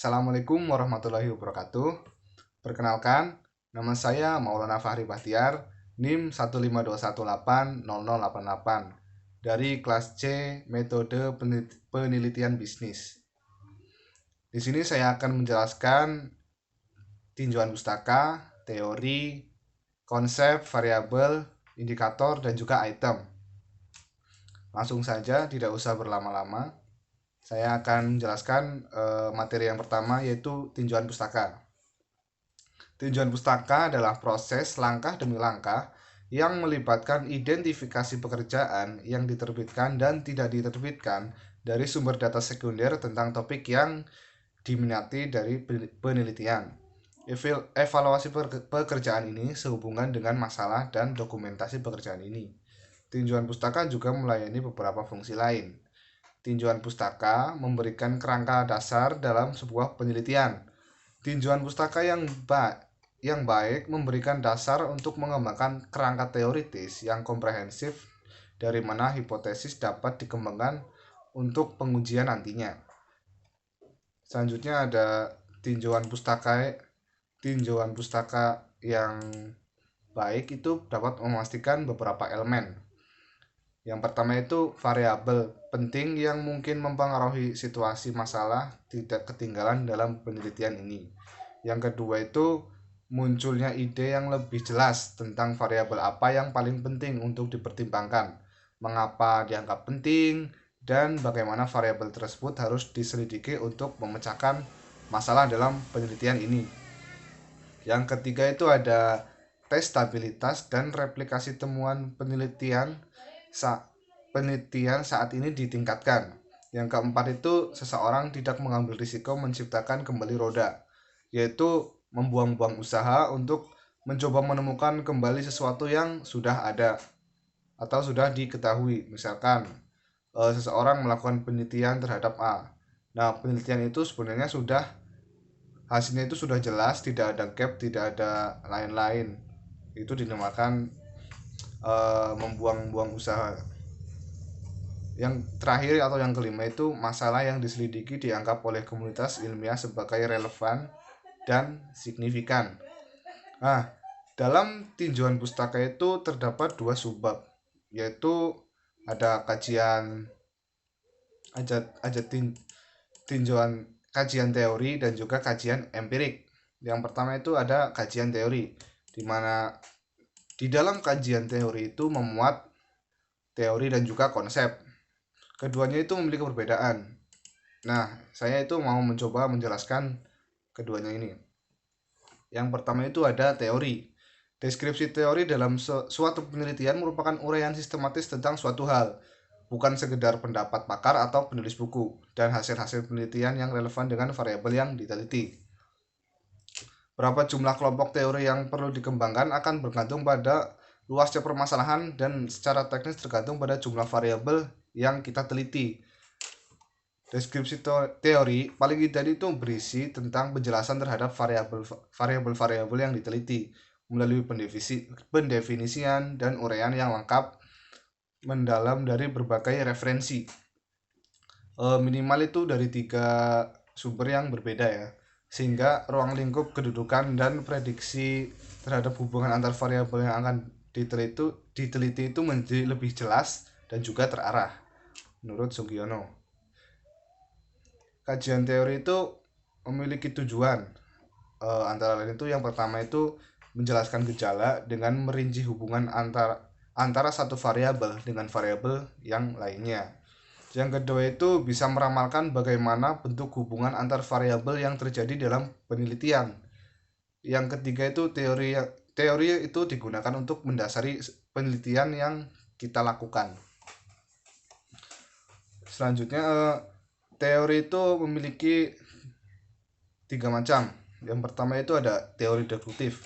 Assalamualaikum warahmatullahi wabarakatuh. Perkenalkan, nama saya Maulana Fahri Bahtiar, NIM 152180088 dari kelas C Metode Penelitian Bisnis. Di sini saya akan menjelaskan tinjauan pustaka, teori, konsep, variabel, indikator, dan juga item. Langsung saja, tidak usah berlama-lama. Saya akan menjelaskan materi yang pertama, yaitu tinjauan pustaka. Tinjauan pustaka adalah proses langkah demi langkah yang melibatkan identifikasi pekerjaan yang diterbitkan dan tidak diterbitkan dari sumber data sekunder tentang topik yang diminati dari penelitian. Evaluasi pekerjaan ini sehubungan dengan masalah dan dokumentasi pekerjaan ini. Tinjauan pustaka juga melayani beberapa fungsi lain. Tinjauan pustaka memberikan kerangka dasar dalam sebuah penelitian. Tinjauan pustaka yang baik memberikan dasar untuk mengembangkan kerangka teoritis yang komprehensif dari mana hipotesis dapat dikembangkan untuk pengujian nantinya. Selanjutnya ada tinjauan pustaka yang baik itu dapat memastikan beberapa elemen. Yang pertama itu variabel penting yang mungkin mempengaruhi situasi masalah tidak ketinggalan dalam penelitian ini. Yang kedua itu munculnya ide yang lebih jelas tentang variabel apa yang paling penting untuk dipertimbangkan, mengapa dianggap penting, dan bagaimana variabel tersebut harus diselidiki untuk memecahkan masalah dalam penelitian ini. Yang ketiga itu ada tes stabilitas dan replikasi temuan penelitian saat ini ditingkatkan. Yang keempat itu seseorang tidak mengambil risiko menciptakan kembali roda, yaitu membuang-buang usaha untuk mencoba menemukan kembali sesuatu yang sudah ada atau sudah diketahui. Misalkan seseorang melakukan penelitian terhadap A. Nah, penelitian itu sebenarnya hasilnya itu sudah jelas, tidak ada gap, tidak ada lain-lain. Itu dinamakan membuang-buang usaha. Yang terakhir atau yang kelima itu masalah yang diselidiki dianggap oleh komunitas ilmiah sebagai relevan dan signifikan. Nah, dalam tinjauan pustaka itu terdapat dua subbab, yaitu ada tinjauan kajian teori dan juga kajian empirik. Yang pertama itu ada kajian teori, di mana di dalam kajian teori itu memuat teori dan juga konsep. Keduanya itu memiliki perbedaan. Nah, saya itu mau mencoba menjelaskan keduanya ini. Yang pertama itu ada teori. Deskripsi teori dalam suatu penelitian merupakan uraian sistematis tentang suatu hal, bukan sekedar pendapat pakar atau penulis buku, dan hasil-hasil penelitian yang relevan dengan variabel yang diteliti. Berapa jumlah kelompok teori yang perlu dikembangkan akan bergantung pada luasnya permasalahan dan secara teknis tergantung pada jumlah variabel yang kita teliti. Deskripsi teori paling tidak itu berisi tentang penjelasan terhadap variabel-variabel yang diteliti melalui pendefinisian dan uraian yang lengkap mendalam dari berbagai referensi. Minimal itu dari 3 sumber yang berbeda ya, sehingga ruang lingkup kedudukan dan prediksi terhadap hubungan antar variabel yang akan diteliti itu menjadi lebih jelas dan juga terarah menurut Sugiono. Kajian teori itu memiliki tujuan, antara lain itu yang pertama itu menjelaskan gejala dengan merinci hubungan antara satu variabel dengan variabel yang lainnya. Yang kedua itu bisa meramalkan bagaimana bentuk hubungan antar variabel yang terjadi dalam penelitian. Yang ketiga itu teori itu digunakan untuk mendasari penelitian yang kita lakukan. Selanjutnya teori itu memiliki 3 macam. Yang pertama itu ada teori deduktif,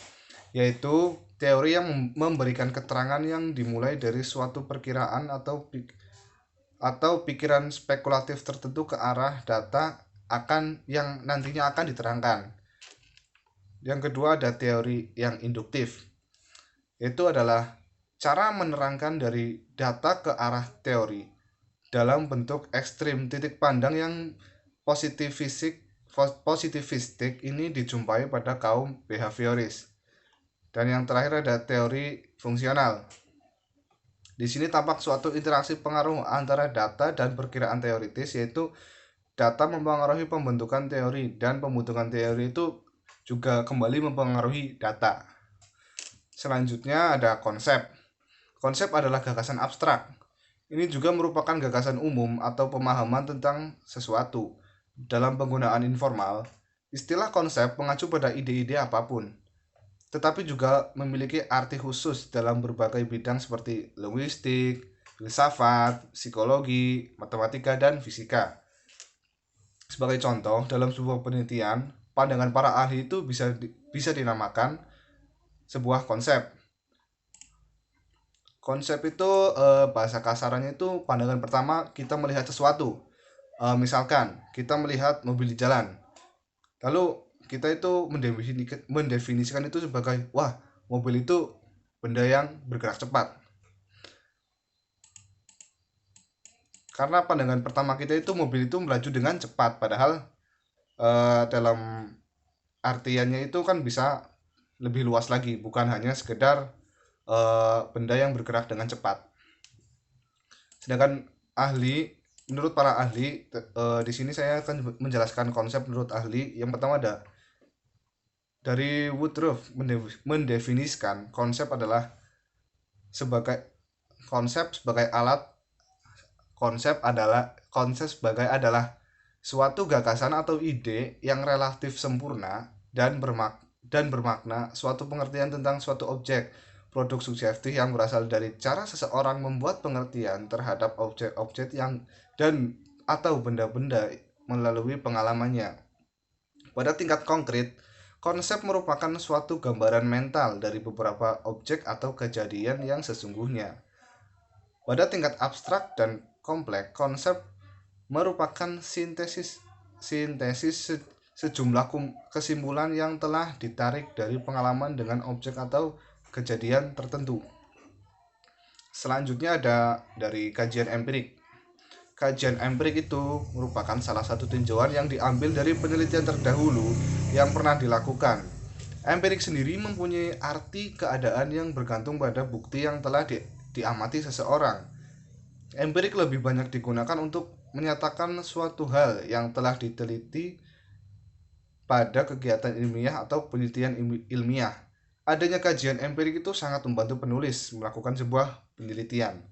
yaitu teori yang memberikan keterangan yang dimulai dari suatu perkiraan atau pikiran spekulatif tertentu ke arah data yang nantinya akan diterangkan. Yang kedua ada teori yang induktif. Itu adalah cara menerangkan dari data ke arah teori dalam bentuk ekstrim titik pandang yang positivistik ini dijumpai pada kaum behavioris. Dan yang terakhir ada teori fungsional. Di sini tampak suatu interaksi pengaruh antara data dan perkiraan teoritis, yaitu data mempengaruhi pembentukan teori dan pembentukan teori itu juga kembali mempengaruhi data. Selanjutnya ada konsep. Konsep adalah gagasan abstrak. Ini juga merupakan gagasan umum atau pemahaman tentang sesuatu. Dalam penggunaan informal, istilah konsep mengacu pada ide-ide apapun, tetapi juga memiliki arti khusus dalam berbagai bidang seperti linguistik, filsafat, psikologi, matematika, dan fisika. Sebagai contoh, dalam sebuah penelitian, pandangan para ahli itu bisa dinamakan sebuah konsep. Konsep itu bahasa kasarannya itu pandangan pertama kita melihat sesuatu. Misalkan kita melihat mobil di jalan, lalu kita itu mendefinisikan itu sebagai, wah, mobil itu benda yang bergerak cepat. Karena pandangan pertama kita itu mobil itu melaju dengan cepat, padahal dalam artiannya itu kan bisa lebih luas lagi, bukan hanya sekedar benda yang bergerak dengan cepat. Sedangkan menurut para ahli, di sini saya akan menjelaskan konsep menurut ahli. Yang pertama ada dari Woodruff mendefinisikan konsep sebagai alat suatu gagasan atau ide yang relatif sempurna dan bermakna suatu pengertian tentang suatu objek, produk subjektif yang berasal dari cara seseorang membuat pengertian terhadap objek-objek atau benda-benda melalui pengalamannya. Pada tingkat konkret, konsep merupakan suatu gambaran mental dari beberapa objek atau kejadian yang sesungguhnya. Pada tingkat abstrak dan kompleks, konsep merupakan sintesis sejumlah kesimpulan yang telah ditarik dari pengalaman dengan objek atau kejadian tertentu. Selanjutnya ada dari kajian empirik. Kajian empirik itu merupakan salah satu tinjauan yang diambil dari penelitian terdahulu yang pernah dilakukan. Empirik sendiri mempunyai arti keadaan yang bergantung pada bukti yang telah diamati seseorang. Empirik lebih banyak digunakan untuk menyatakan suatu hal yang telah diteliti pada kegiatan ilmiah atau penelitian ilmiah. Adanya kajian empirik itu sangat membantu penulis melakukan sebuah penelitian.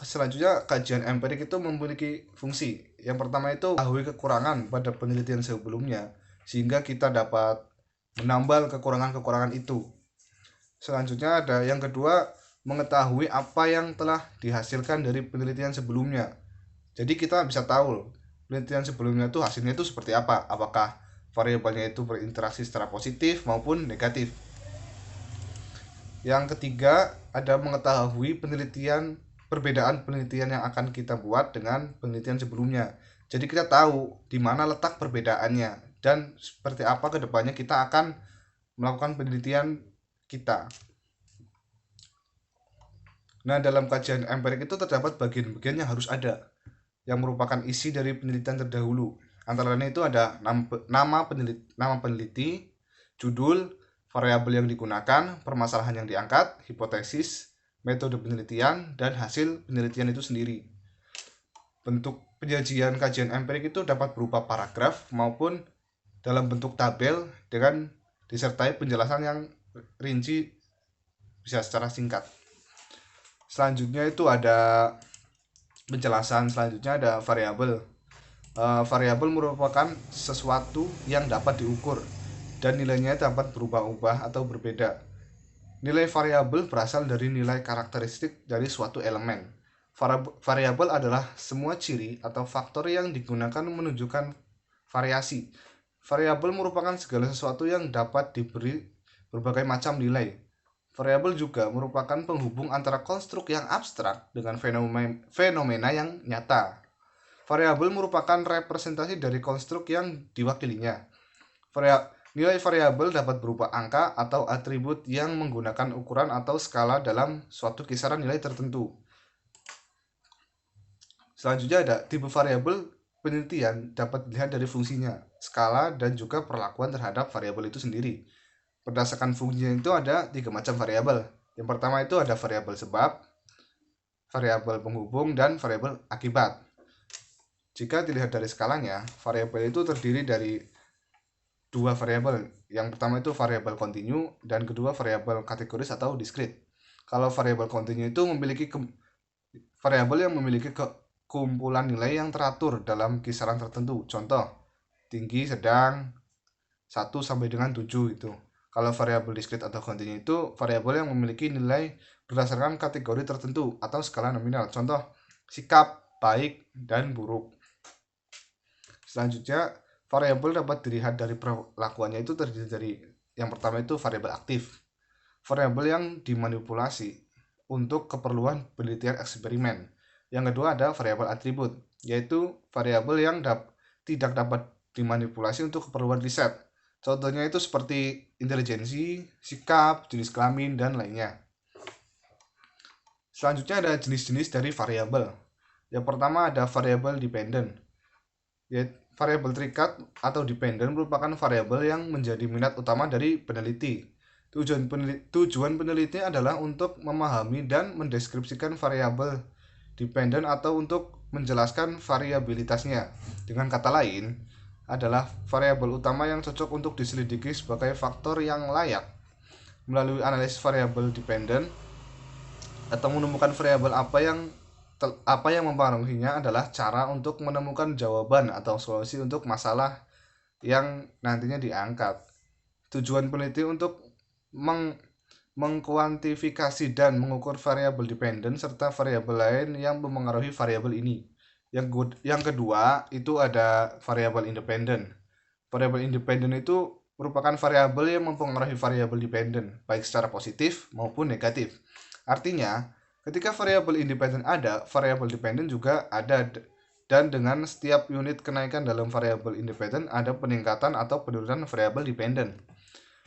Selanjutnya, kajian empirik itu memiliki fungsi. Yang pertama itu mengetahui kekurangan pada penelitian sebelumnya, sehingga kita dapat menambal kekurangan-kekurangan itu. Selanjutnya ada yang kedua, mengetahui apa yang telah dihasilkan dari penelitian sebelumnya. Jadi kita bisa tahu penelitian sebelumnya itu hasilnya itu seperti apa, apakah variabelnya itu berinteraksi secara positif maupun negatif. Yang ketiga, ada mengetahui perbedaan penelitian yang akan kita buat dengan penelitian sebelumnya. Jadi kita tahu di mana letak perbedaannya dan seperti apa kedepannya kita akan melakukan penelitian kita. Nah, dalam kajian empirik itu terdapat bagian-bagian yang harus ada, yang merupakan isi dari penelitian terdahulu. Antara lain itu ada nama peneliti, judul, variabel yang digunakan, permasalahan yang diangkat, hipotesis, metode penelitian, dan hasil penelitian itu sendiri. Bentuk penyajian kajian empirik itu dapat berupa paragraf maupun dalam bentuk tabel dengan disertai penjelasan yang rinci, bisa secara singkat. Selanjutnya itu ada penjelasan, selanjutnya ada variabel. Variabel merupakan sesuatu yang dapat diukur dan nilainya dapat berubah-ubah atau berbeda. Nilai variabel berasal dari nilai karakteristik dari suatu elemen. Variabel adalah semua ciri atau faktor yang digunakan menunjukkan variasi. Variabel merupakan segala sesuatu yang dapat diberi berbagai macam nilai. Variabel juga merupakan penghubung antara konstruk yang abstrak dengan fenomena yang nyata. Variabel merupakan representasi dari konstruk yang diwakilinya. Nilai variabel dapat berupa angka atau atribut yang menggunakan ukuran atau skala dalam suatu kisaran nilai tertentu. Selanjutnya ada tipe variabel penelitian dapat dilihat dari fungsinya, skala, dan juga perlakuan terhadap variabel itu sendiri. Berdasarkan fungsinya itu ada 3 macam variabel. Yang pertama itu ada variabel sebab, variabel penghubung, dan variabel akibat. Jika dilihat dari skalanya, variabel itu terdiri dari 2 variabel. Yang pertama itu variabel kontinu dan kedua variabel kategoris atau diskrit. Kalau variabel kontinu itu memiliki variabel yang memiliki kumpulan nilai yang teratur dalam kisaran tertentu. Contoh, tinggi, sedang, 1 sampai dengan 7 itu. Kalau variabel diskrit atau kontinu itu variabel yang memiliki nilai berdasarkan kategori tertentu atau skala nominal. Contoh, sikap, baik, dan buruk. Selanjutnya, variabel dapat dilihat dari perlakuannya itu terdiri dari yang pertama itu variabel aktif. Variabel yang dimanipulasi untuk keperluan penelitian eksperimen. Yang kedua ada variabel atribut, yaitu variabel yang tidak dapat dimanipulasi untuk keperluan riset. Contohnya itu seperti intelijensi, sikap, jenis kelamin, dan lainnya. Selanjutnya ada jenis-jenis dari variabel. Yang pertama ada variabel dependent. Variabel terikat atau dependent merupakan variabel yang menjadi minat utama dari peneliti. Tujuan peneliti adalah untuk memahami dan mendeskripsikan variabel dependent atau untuk menjelaskan variabilitasnya. Dengan kata lain, adalah variabel utama yang cocok untuk diselidiki sebagai faktor yang layak. Melalui analisis variabel dependent atau menemukan variabel apa yang mempengaruhinya adalah cara untuk menemukan jawaban atau solusi untuk masalah yang nantinya diangkat. Tujuan peneliti untuk mengkuantifikasi dan mengukur variabel dependent serta variabel lain yang mempengaruhi variabel ini. Yang kedua itu ada variabel independen. Variabel independen itu merupakan variabel yang mempengaruhi variabel dependent baik secara positif maupun negatif. Artinya, ketika variabel independen ada, variabel dependen juga ada, dan dengan setiap unit kenaikan dalam variabel independen ada peningkatan atau penurunan variabel dependen.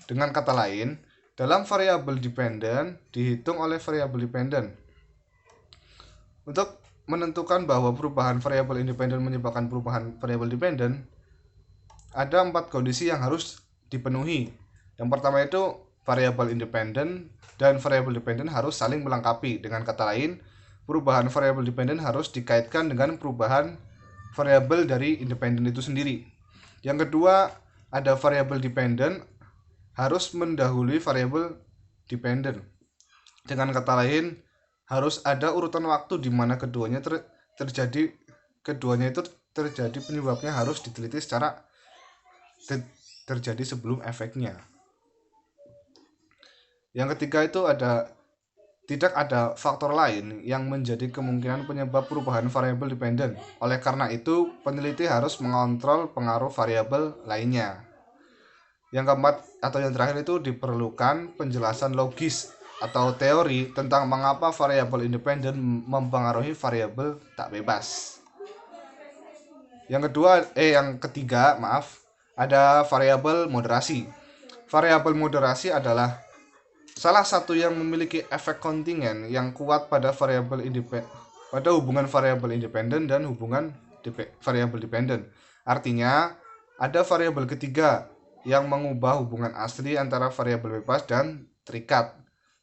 Dengan kata lain, dalam variabel dependen dihitung oleh variabel dependen. Untuk menentukan bahwa perubahan variabel independen menyebabkan perubahan variabel dependen, ada 4 kondisi yang harus dipenuhi. Yang pertama itu variabel independen dan variabel dependen harus saling melengkapi. Dengan kata lain, perubahan variabel dependen harus dikaitkan dengan perubahan variabel dari independen itu sendiri. Yang kedua, ada variabel dependen harus mendahului variabel dependen. Dengan kata lain, harus ada urutan waktu di mana keduanya terjadi penyebabnya harus diteliti secara terjadi sebelum efeknya. Yang ketiga itu tidak ada faktor lain yang menjadi kemungkinan penyebab perubahan variabel dependen. Oleh karena itu, peneliti harus mengontrol pengaruh variabel lainnya. Yang keempat atau yang terakhir itu diperlukan penjelasan logis atau teori tentang mengapa variabel independen mempengaruhi variabel tak bebas. Yang ketiga, ada variabel moderasi. Variabel moderasi adalah salah satu yang memiliki efek kontingen yang kuat pada hubungan variabel independen dan hubungan variabel dependen. Artinya, ada variabel ketiga yang mengubah hubungan asli antara variabel bebas dan terikat.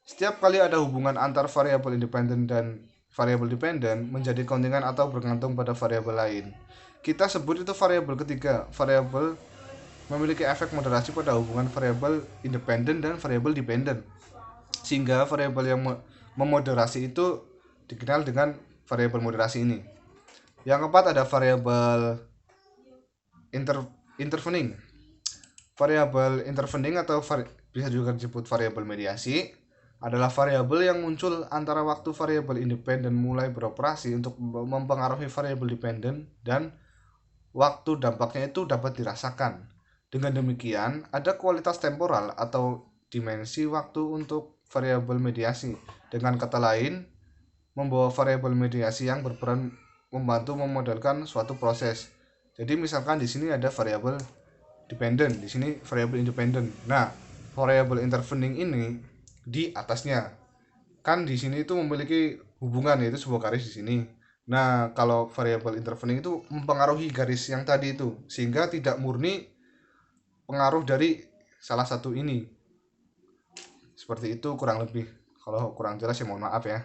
Setiap kali ada hubungan antar variabel independen dan variabel dependen menjadi kontingen atau bergantung pada variabel lain. Kita sebut itu variabel ketiga. Variabel memiliki efek moderasi pada hubungan variabel independen dan variabel dependen. Sehingga variabel yang memoderasi itu dikenal dengan variabel moderasi ini. Yang keempat ada variabel intervening. Variabel intervening atau bisa juga disebut variabel mediasi adalah variabel yang muncul antara waktu variabel independen mulai beroperasi untuk mempengaruhi variabel dependen dan waktu dampaknya itu dapat dirasakan. Dengan demikian, ada kualitas temporal atau dimensi waktu untuk variabel mediasi. Dengan kata lain, membawa variabel mediasi yang berperan membantu memodelkan suatu proses. Jadi misalkan di sini ada variabel dependent, di sini variabel independen. Nah, variabel intervening ini di atasnya. Kan di sini itu memiliki hubungan, yaitu sebuah garis di sini. Nah, kalau variabel intervening itu mempengaruhi garis yang tadi itu, sehingga tidak murni pengaruh dari salah satu ini. Seperti itu kurang lebih. Kalau kurang jelas ya mohon maaf ya.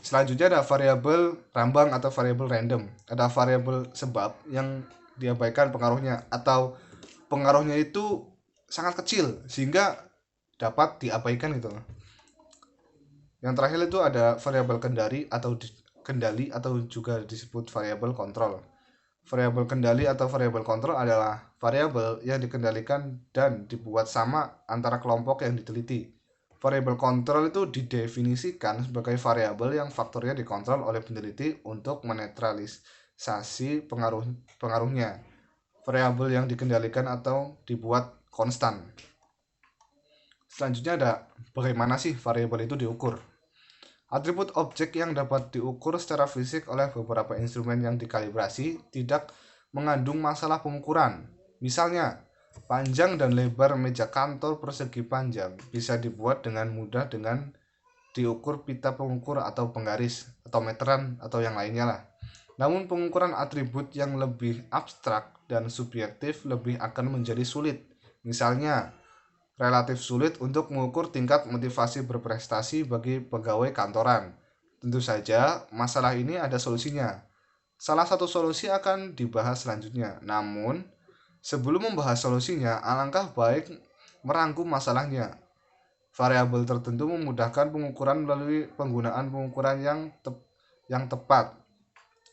Selanjutnya ada variabel rambang atau variabel random. Ada variabel sebab yang diabaikan pengaruhnya, atau pengaruhnya itu sangat kecil sehingga dapat diabaikan gitu. Yang terakhir itu ada variabel kendali atau juga disebut variabel kontrol. Variabel kendali atau variabel kontrol adalah variabel yang dikendalikan dan dibuat sama antara kelompok yang diteliti. Variabel kontrol itu didefinisikan sebagai variabel yang faktornya dikontrol oleh peneliti untuk menetralisasi pengaruhnya. Variabel yang dikendalikan atau dibuat konstan. Selanjutnya ada bagaimana sih variabel itu diukur. Atribut objek yang dapat diukur secara fisik oleh beberapa instrumen yang dikalibrasi tidak mengandung masalah pengukuran. Misalnya, panjang dan lebar meja kantor persegi panjang bisa dibuat dengan mudah dengan diukur pita pengukur atau penggaris atau meteran atau yang lainnya lah. Namun pengukuran atribut yang lebih abstrak dan subjektif lebih akan menjadi sulit. Misalnya, relatif sulit untuk mengukur tingkat motivasi berprestasi bagi pegawai kantoran. Tentu saja, masalah ini ada solusinya. Salah satu solusi akan dibahas selanjutnya. Namun, sebelum membahas solusinya, alangkah baik merangkum masalahnya. Variabel tertentu memudahkan pengukuran melalui penggunaan pengukuran yang tepat.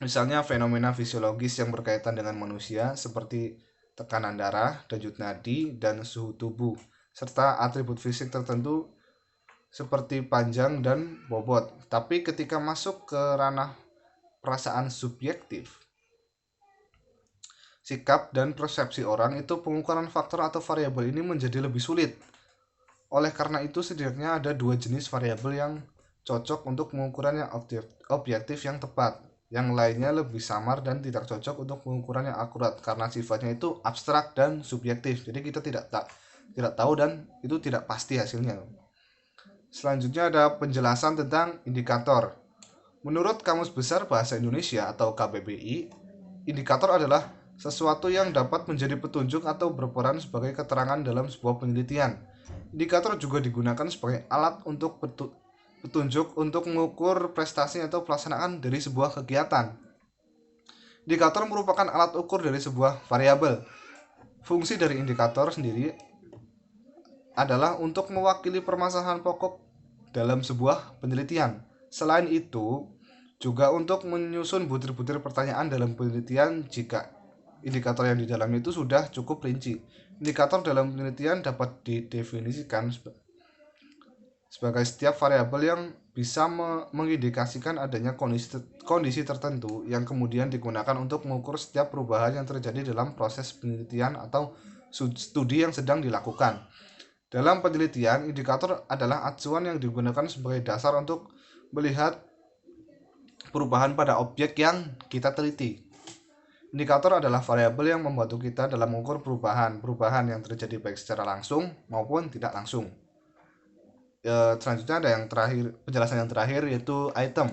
Misalnya fenomena fisiologis yang berkaitan dengan manusia seperti tekanan darah, denyut nadi, dan suhu tubuh, serta atribut fisik tertentu seperti panjang dan bobot. Tapi ketika masuk ke ranah perasaan subjektif, sikap dan persepsi orang, itu pengukuran faktor atau variabel ini menjadi lebih sulit. Oleh karena itu, setidaknya ada dua jenis variabel yang cocok untuk pengukuran yang objektif yang tepat. Yang lainnya lebih samar dan tidak cocok untuk pengukuran yang akurat karena sifatnya itu abstrak dan subjektif. Jadi kita tidak tahu dan itu tidak pasti hasilnya. Selanjutnya ada penjelasan tentang indikator. Menurut Kamus Besar Bahasa Indonesia atau KBBI, indikator adalah sesuatu yang dapat menjadi petunjuk atau berperan sebagai keterangan dalam sebuah penelitian. Indikator juga digunakan sebagai alat untuk petunjuk untuk mengukur prestasi atau pelaksanaan dari sebuah kegiatan. Indikator merupakan alat ukur dari sebuah variabel. Fungsi dari indikator sendiri adalah untuk mewakili permasalahan pokok dalam sebuah penelitian. Selain itu, juga untuk menyusun butir-butir pertanyaan dalam penelitian jika indikator yang di dalam itu sudah cukup rinci. Indikator dalam penelitian dapat didefinisikan sebagai setiap variabel yang bisa mengindikasikan adanya kondisi tertentu yang kemudian digunakan untuk mengukur setiap perubahan yang terjadi dalam proses penelitian atau studi yang sedang dilakukan. Dalam penelitian, indikator adalah acuan yang digunakan sebagai dasar untuk melihat perubahan pada objek yang kita teliti. Indikator adalah variabel yang membantu kita dalam mengukur perubahan yang terjadi baik secara langsung maupun tidak langsung. Selanjutnya ada yang terakhir, penjelasan yang terakhir yaitu item.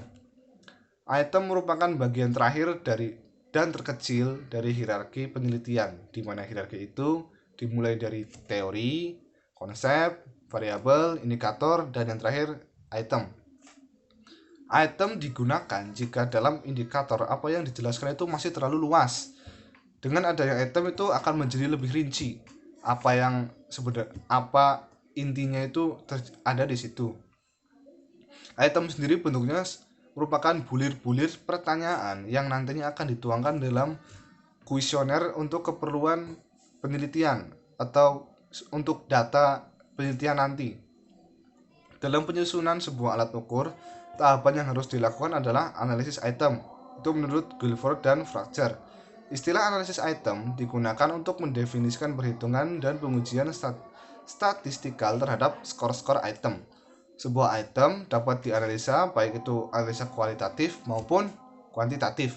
Item merupakan bagian terakhir dari dan terkecil dari hierarki penelitian, di mana hierarki itu dimulai dari teori, konsep, variabel, indikator, dan yang terakhir item. Item digunakan jika dalam indikator apa yang dijelaskan itu masih terlalu luas. Dengan adanya item itu akan menjadi lebih rinci. Apa intinya itu ada di situ. Item sendiri bentuknya merupakan bulir-bulir pertanyaan yang nantinya akan dituangkan dalam kuesioner untuk keperluan penelitian atau untuk data penelitian nanti. Dalam penyusunan sebuah alat ukur, tahapan yang harus dilakukan adalah analisis item. Itu menurut Guilford dan Fracture. Istilah analisis item digunakan untuk mendefinisikan perhitungan dan pengujian statistikal terhadap skor-skor item. Sebuah item dapat dianalisa baik itu analisa kualitatif maupun kuantitatif.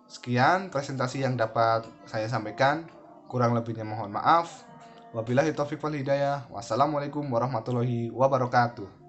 Sekian presentasi yang dapat saya sampaikan. Kurang lebihnya mohon maaf. Wabillahi taufiq wal hidayah. Wassalamualaikum warahmatullahi wabarakatuh.